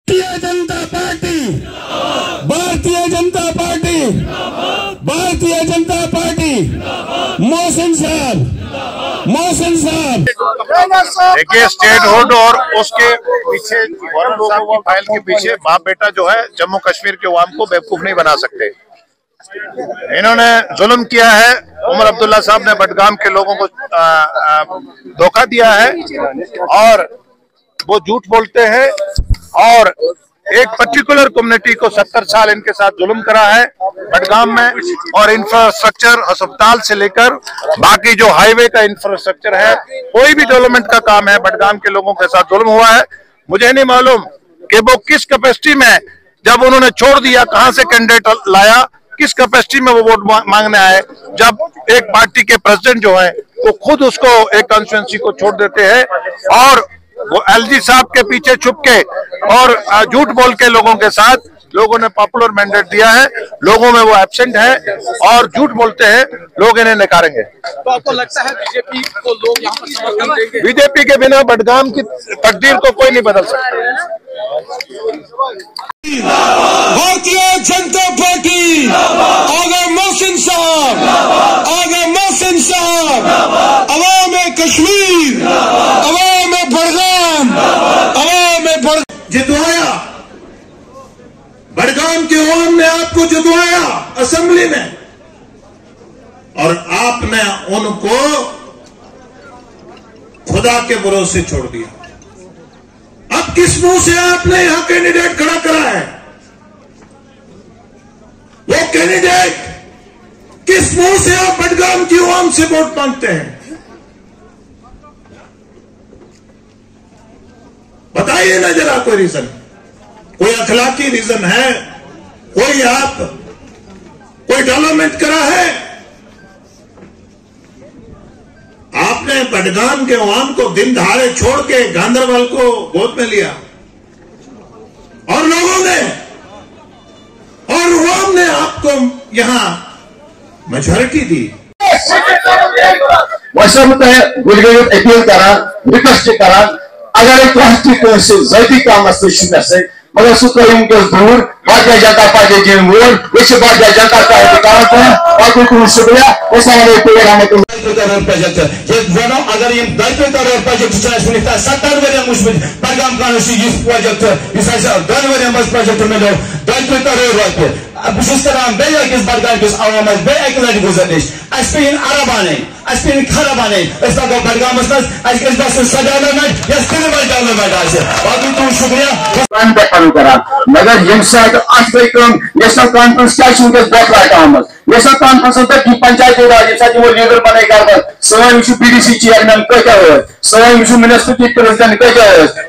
Bharatiya Janata party, Bharatiya Janata party, Bharatiya Janata party, Mohsin साहब, मोहसिन साहब। देखिए, स्टेट हुड और उसके पीछे वरुण साहब की फाइल के पीछे बाप बेटा जो है जम्मू कश्मीर के अवाम को बेवकूफ नहीं बना सकते। इन्होंने जुल्म किया है। उमर अब्दुल्ला साहब ने बडगाम के लोगों को धोखा दिया है और वो झूठ बोलते हैं और एक पर्टिकुलर कम्युनिटी को 70 साल इनके साथ जुल्म करा है बडगाम में। और इंफ्रास्ट्रक्चर अस्पताल से लेकर बाकी जो हाईवे का इंफ्रास्ट्रक्चर है, कोई भी डेवलपमेंट का काम है, बडगाम के लोगों के साथ जुल्म हुआ है। मुझे नहीं मालूम कि वो किस कैपेसिटी में, जब उन्होंने छोड़ दिया, कहां से कैंडिडेट लाया, किस कैपेसिटी में वो वोट मांगने आए, जब एक पार्टी के प्रेसिडेंट जो है वो खुद उसको एक कॉन्स्टिट्यूएंसी को छोड़ देते हैं और वो एलजी साहब के पीछे छुप के और झूठ बोल के लोगों के साथ, लोगों ने पॉपुलर मैंडेट दिया है, लोगों में वो एब्सेंट है और झूठ बोलते हैं, लोग इन्हें नकारेंगे। तो आपको लगता है बीजेपी को लोग यहाँ पर समर्थन देंगे? बीजेपी के बिना बडगाम की तकदीर को कोई नहीं बदल सकता। भारतीय जनता पार्टी, आगे मोहसिन साहब, आगे मोहसिन साहब, अवाम कश्मीर, अवाम बडगाम, अवाम जितवाया। बडगाम के अवाम ने आपको जितवाया असेंबली में और आपने उनको खुदा के भरोसे छोड़ दिया। अब किस मुंह से आपने यहां कैंडिडेट खड़ा करा है? वो कैंडिडेट किस मुंह से आप बडगाम की अवाम से वोट मांगते हैं? बताइए ना जरा, कोई रीजन, कोई अखलाकी रीजन है? कोई कोई डेवलपमेंट करा है? आपने बडगाम के अवाम को दिन दहाड़े छोड़ के गांधरबल को गोद में लिया और लोगों ने और अवाम ने आपको यहां मेजॉरिटी दी। गुलगुल अपील करान, रिक्वेस्ट करान, अगर जती काम मगर सह वस दूर। भारतीय जनता पार्टी जिन वोट, भारतीय जनता पार्टी काम शुक्रिया। अगर दलपितर प्रोजेक्ट 70 वन वुचमुत बडगाम कॉन्स्टिट्यूंसी प्रोजेक्ट 2 वन मज प्रोजेक्ट मिलो दलपितर रोपे। बहुत करान बेस बडगाम किस अवामस बेक लट गुजारिश, पे अरब आने, पे खरब आने, लगो बडगाम मज डेवलपमेंट या सिविल डेवलपमेंट बाकी शुक्रिया। मगर ये नेशनल कॉन्फ्रेंस क्या बैकलाट आमत। नेशनल कॉन्फ्रेंस तक पंचायती राज वो लीडर बने कर सन बीडीसी चेयरमैन कत सन म्यूनिसिपलिटी प्रेसिडेंट कत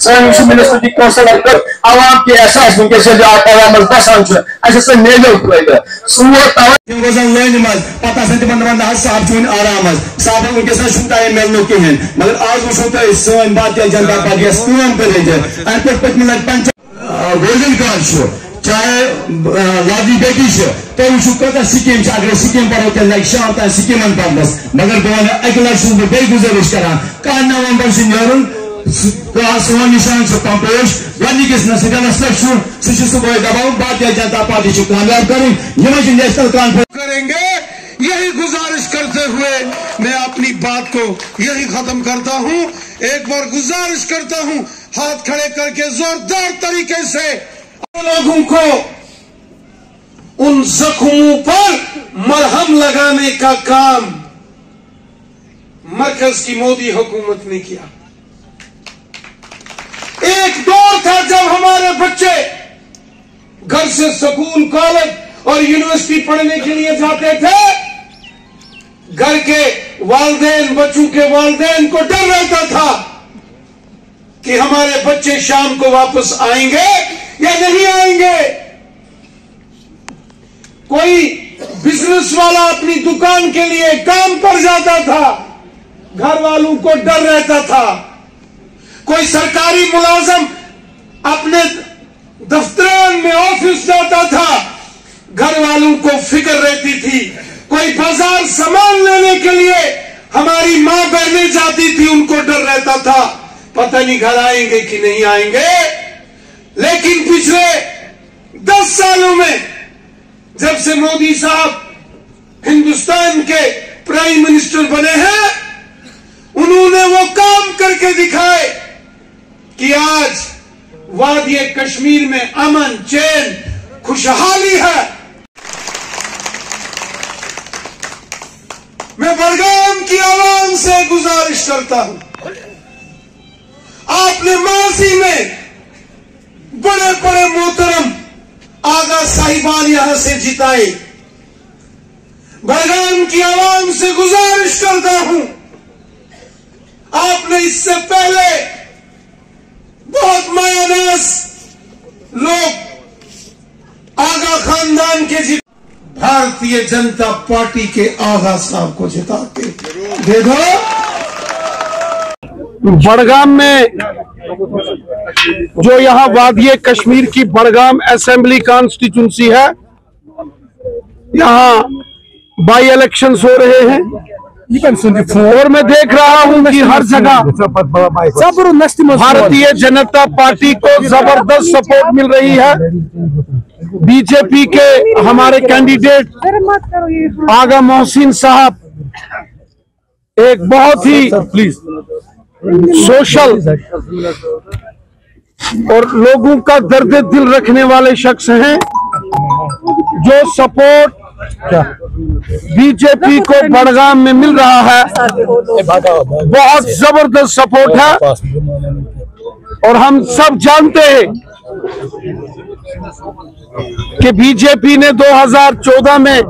सन म्यूनिसिपलिटी काउंसिलर अवाम के एहसास वनस अवाम बसान अ मेलो फायदा सोजन लाइन मज पे तिम वन साहब वन आराम साहब वनस टाइम मिलनो कहें। मगर आज वो तुम सन भारतीय जनता पार्टी काम कर अमे पे पत्म लट गोल्डन कार्ड चाहे लादी बेटी तुम वो स्कीम अगर स्कीम पढ़ो तो लगे शाम तक स्कीमन पढ़नस। मगर बह अक लट बे गुजारिश करान 1 नवंबर नुन सोन निशान कंपोज गस नसदनस पे सुबह दबाव भारतीय जनता पार्टी कामयाब करें। नेशनल कॉन्फ्रेंस करेंगे। यही गुजारिश करते हुए मैं अपनी बात को यही खत्म करता हूं। एक बार गुजारिश करता हूं, हाथ खड़े करके जोरदार तरीके से लोगों को उन जख्मों पर मरहम लगाने का काम मरकज की मोदी हुकूमत ने किया। एक दौर था जब हमारे बच्चे घर से स्कूल, कॉलेज और यूनिवर्सिटी पढ़ने के लिए जाते थे। घर के वालिदैन, बच्चों के वालिदैन को डर रहता था कि हमारे बच्चे शाम को वापस आएंगे या नहीं आएंगे। कोई बिजनेस वाला अपनी दुकान के लिए काम पर जाता था, घर वालों को डर रहता था। कोई सरकारी मुलाजिम अपने दफ्तरान में ऑफिस जाता था, घर वालों को फिक्र रहती थी। कोई बाजार सामान लेने के लिए हमारी मां बहनें जाती थी, उनको डर रहता था पता नहीं घर आएंगे कि नहीं आएंगे। लेकिन जब से मोदी साहब हिंदुस्तान के प्राइम मिनिस्टर बने हैं, उन्होंने वो काम करके दिखाए कि आज वादी कश्मीर में अमन, चैन, खुशहाली है। मैं बड़गाम की आवाम से गुजारिश करता हूं, आपने माजी में बड़े बड़े मोहतरम आगा साहिबान यहां से जिताए। बड़गाम की आवाम से गुजारिश करता हूं, आपने इससे पहले बहुत मायानास लोग आगा खानदान के भारतीय जनता पार्टी के आगा साहब को जिता के दे दो। बड़गाम में जो यहाँ वादी कश्मीर की बड़गाम असेंबली कॉन्स्टिट्यूंसी है, यहाँ बाई इलेक्शंस हो रहे हैं और मैं देख रहा हूं कि हर जगह भारतीय जनता पार्टी को जबरदस्त सपोर्ट मिल रही है। बीजेपी के हमारे कैंडिडेट आगा मोहसिन साहब एक बहुत ही सोशल और लोगों का दर्द दिल रखने वाले शख्स हैं, जो सपोर्ट बीजेपी को बड़गाम में मिल रहा है बहुत जबरदस्त सपोर्ट है। और हम सब जानते हैं कि बीजेपी ने 2014 में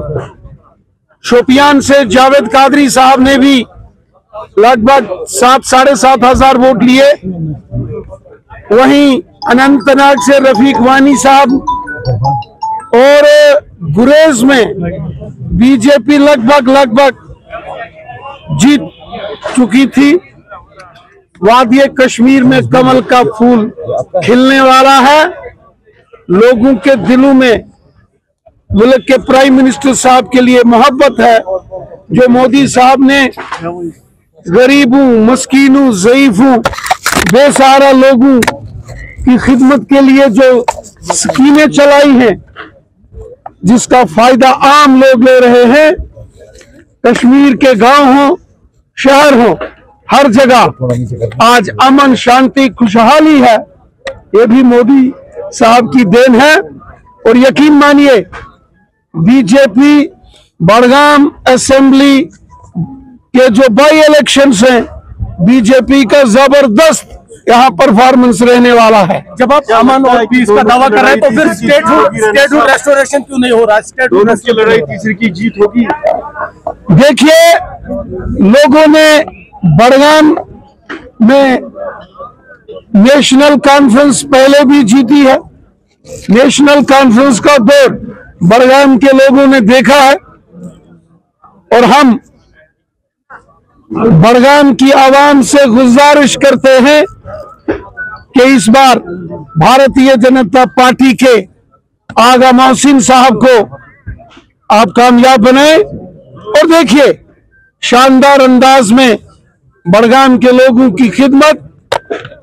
शोपियान से जावेद कादरी साहब ने भी लगभग 7-7.5 हजार वोट लिए। वहीं अनंतनाग से रफीक वानी साहब और गुरेज में बीजेपी लगभग जीत चुकी थी। वादी कश्मीर में कमल का फूल खिलने वाला है। लोगों के दिलों में मुल्क के प्राइम मिनिस्टर साहब के लिए मोहब्बत है, जो मोदी साहब ने गरीबों, मस्कीनों, ज़ईफों, बेसहारा लोगों की खिदमत के लिए जो स्कीमें चलाई हैं, जिसका फायदा आम लोग ले रहे हैं। कश्मीर के गांव हो, शहर हो, हर जगह आज अमन, शांति, खुशहाली है। ये भी मोदी साहब की देन है। और यकीन मानिए, बीजेपी बड़गाम असेंबली के जो बाई इलेक्शंस हैं, बीजेपी का जबरदस्त यहाँ परफॉर्मेंस रहने वाला है। जब आप अमन और पीस का दावा कर रहे हैं, तो फिर स्टेटहुड रेस्टोरेशन क्यों नहीं हो रहा? स्टेटहुड की लड़ाई तीसरी की जीत होगी। देखिए, लोगों ने बड़गाम में नेशनल कॉन्फ्रेंस पहले भी जीती है। नेशनल कॉन्फ्रेंस का दौर बड़गाम के लोगों ने देखा है। और हम बड़गाम की आवाम से गुजारिश करते हैं कि इस बार भारतीय जनता पार्टी के आगा मोहसिन साहब को आप कामयाब बनाएं। और देखिए, शानदार अंदाज में बड़गाम के लोगों की खिदमत,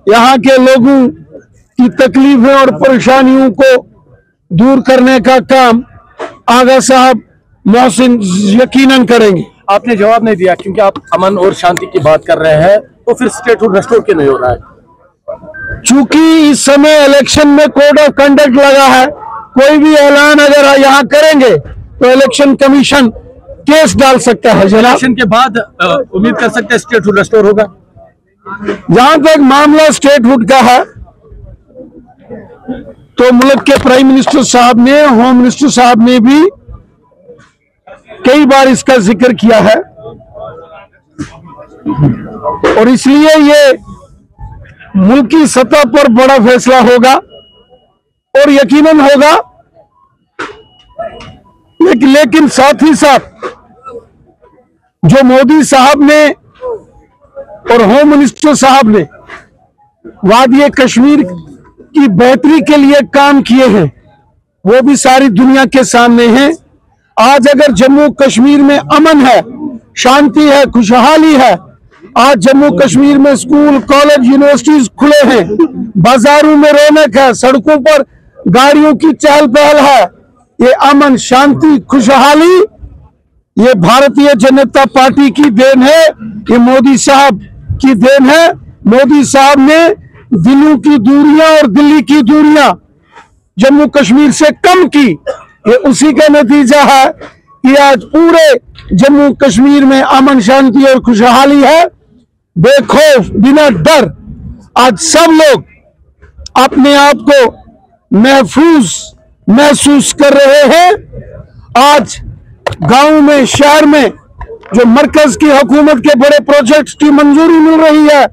यहाँ के लोगों की तकलीफों और परेशानियों को दूर करने का काम आगा साहब मोहसिन यकीनन करेंगे। आपने जवाब नहीं दिया, क्योंकि आप अमन और शांति की बात कर रहे हैं, तो फिर स्टेटहुड रेस्टोर क्यों नहीं हो रहा है? चूंकि इस समय इलेक्शन में कोड ऑफ कंडक्ट लगा है, कोई भी ऐलान अगर यहाँ करेंगे तो इलेक्शन कमीशन केस डाल सकता है। इलेक्शन के बाद उम्मीद कर सकते हैं स्टेटहुड रेस्टोर होगा। जहां तक मामला स्टेटहुड का है, तो मुल्क के प्राइम मिनिस्टर साहब ने, होम मिनिस्टर साहब ने भी कई बार इसका जिक्र किया है। और इसलिए ये मुल्की सतह पर बड़ा फैसला होगा और यकीनन होगा। लेकिन साथ ही साथ जो मोदी साहब ने और होम मिनिस्टर साहब ने वादी कश्मीर की बेहतरी के लिए काम किए हैं, वो भी सारी दुनिया के सामने हैं। आज अगर जम्मू कश्मीर में अमन है, शांति है, खुशहाली है, आज जम्मू कश्मीर में स्कूल, कॉलेज, यूनिवर्सिटीज खुले हैं, बाजारों में रौनक है, सड़कों पर गाड़ियों की चहल पहल है, ये अमन, शांति, खुशहाली ये भारतीय जनता पार्टी की देन है, ये मोदी साहब की देन है। मोदी साहब ने दिल्ली की दूरियां और दिल्ली की दूरियां जम्मू कश्मीर से कम की। ये उसी का नतीजा है कि आज पूरे जम्मू कश्मीर में अमन, शांति और खुशहाली है। बेखौफ, बिना डर आज सब लोग अपने आप को महफूज महसूस कर रहे हैं। आज गांव में, शहर में जो मरकज की हुकूमत के बड़े प्रोजेक्ट्स की मंजूरी मिल रही है,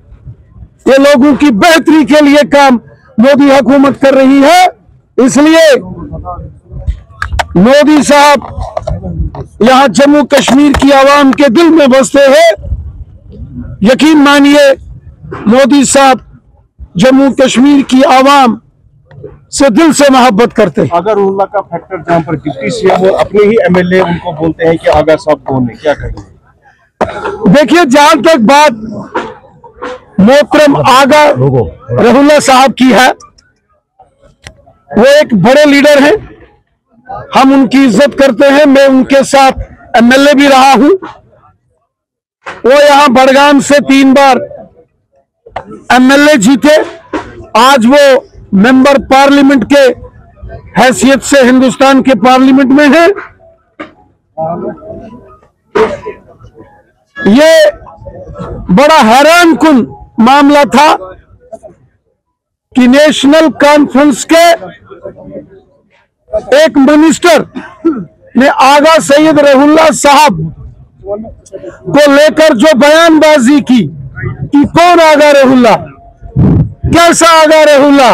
ये लोगों की बेहतरी के लिए काम मोदी हुकूमत कर रही है। इसलिए मोदी साहब यहां जम्मू कश्मीर की आवाम के दिल में बसते हैं। यकीन मानिए, मोदी साहब जम्मू कश्मीर की आवाम से दिल से मोहब्बत करते हैं। अगर उल्ला का फैक्टर जहां पर डिप्टी सीएम और अपने ही एमएलए उनको बोलते हैं कि आगा साहब कौन है, क्या करेंगे? देखिए, जहां तक बात मोहतरम आगा रहुल्ला साहब की है, वो एक बड़े लीडर हैं, हम उनकी इज्जत करते हैं। मैं उनके साथ एमएलए भी रहा हूं। वो यहां बड़गाम से 3 बार एमएलए जीते। आज वो मेंबर पार्लियामेंट के हैसियत से हिंदुस्तान के पार्लियामेंट में हैं। ये बड़ा हैरान कुन मामला था कि नेशनल कॉन्फ्रेंस के एक मिनिस्टर ने आगा सैयद रहुल्ला साहब को लेकर जो बयानबाजी की कि कौन आगा रहुल्ला, कैसा आगा रहुल्ला,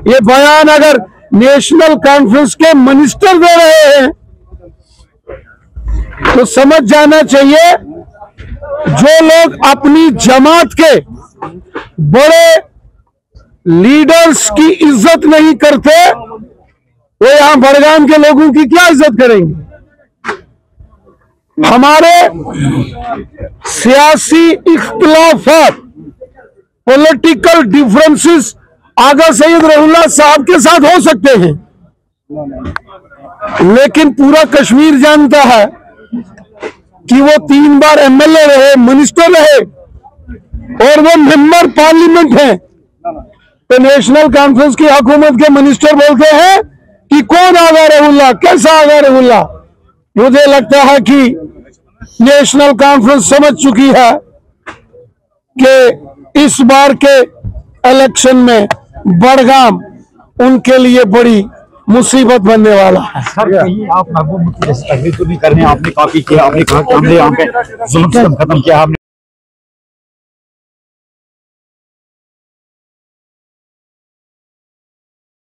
ये बयान अगर नेशनल कॉन्फ्रेंस के मिनिस्टर दे रहे हैं तो समझ जाना चाहिए जो लोग अपनी जमात के बड़े लीडर्स की इज्जत नहीं करते, वो यहां बड़गाम के लोगों की क्या इज्जत करेंगे। हमारे सियासी इख्तिलाफात, पॉलिटिकल डिफरेंसेस आगा सैयद रहुल्ला साहब के साथ हो सकते हैं, लेकिन पूरा कश्मीर जानता है कि वो 3 बार एमएलए रहे, मिनिस्टर रहे और वो मेंबर पार्लियामेंट हैं। तो नेशनल कॉन्फ्रेंस की हुकूमत के मिनिस्टर बोलते हैं कि कौन आगा रहुल्ला, कैसा आगा रहुल्ला। मुझे लगता है कि नेशनल कॉन्फ्रेंस समझ चुकी है कि इस बार के इलेक्शन में बड़गाम उनके लिए बड़ी मुसीबत बनने वाला है। सर, कहीं आप महबूब मुफ्ती जैसी तकरीर तो नहीं कर रहे हैं? आपने काफी किया, आपने कहा कि हमने यहाँ पे जुल्म खत्म किया, हमने